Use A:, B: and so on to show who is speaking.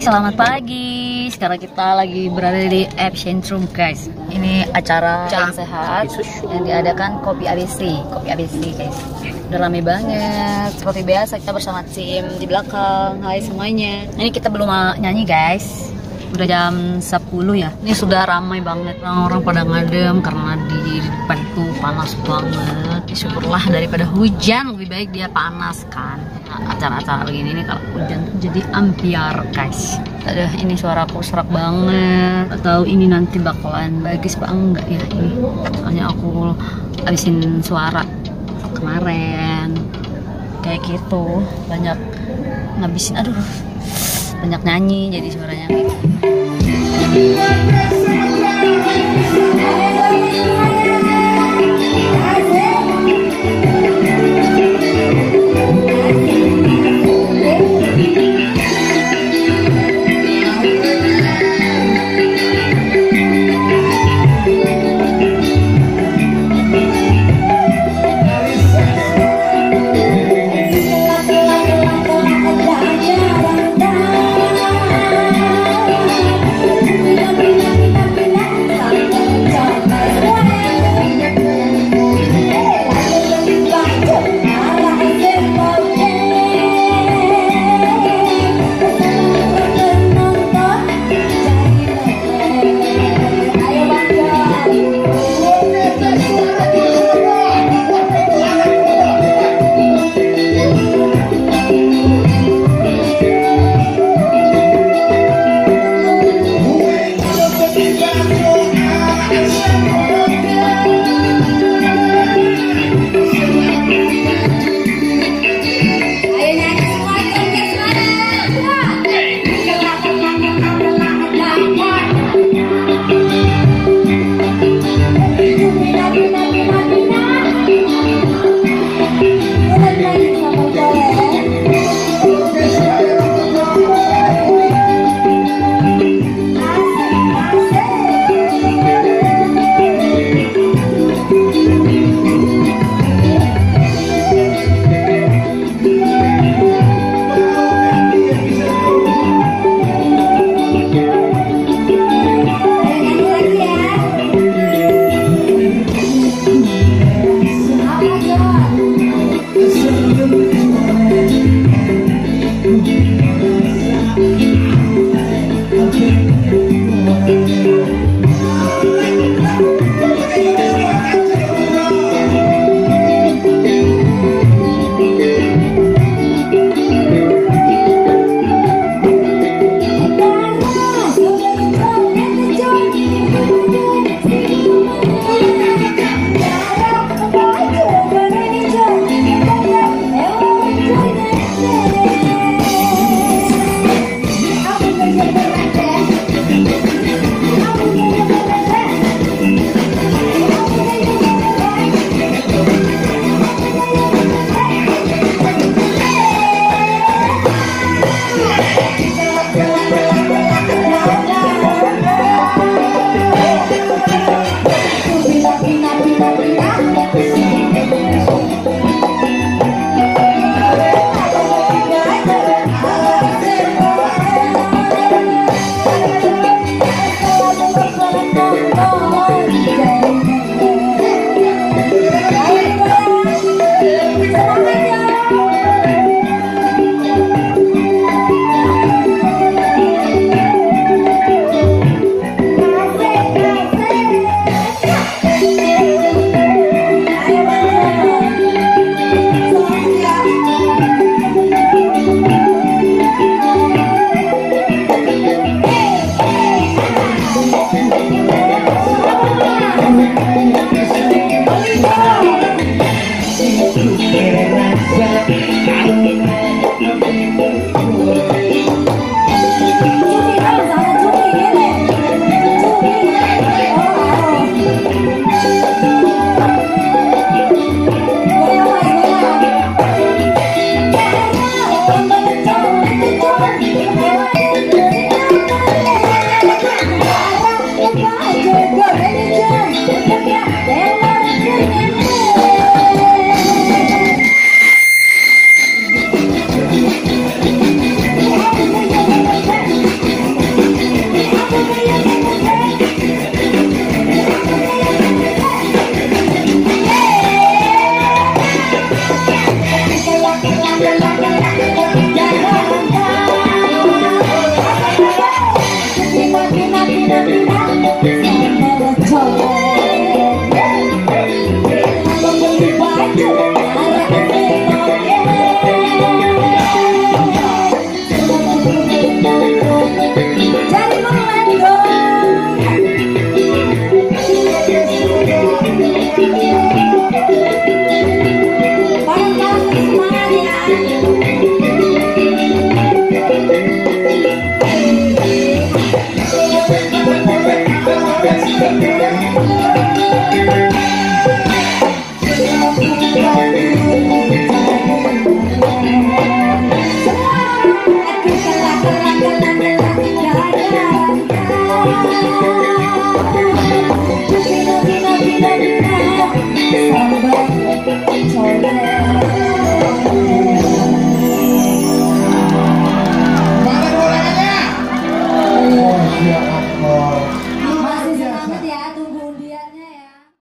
A: Selamat pagi, sekarang kita lagi berada di Epicentrum guys. Ini acara jalan sehat yang diadakan Kopi ABC guys. Udah rame banget, seperti biasa kita bersama tim di belakang. Hai semuanya. Ini kita belum nyanyi guys. Udah jam 10 ya. Ini sudah ramai banget, orang-orang pada ngadem karena di depan itu panas banget. Syukurlah daripada hujan, lebih baik dia panas kan. Nah, acara-acara begini nih kalau hujan tuh jadi ambiar guys. Aduh, ini suaraku serak banget. Atau ini nanti bakalan bagus apa enggak ya ini? Soalnya aku habisin suara kemarin kayak gitu, banyak ngabisin, aduh banyak nyanyi jadi suaranya.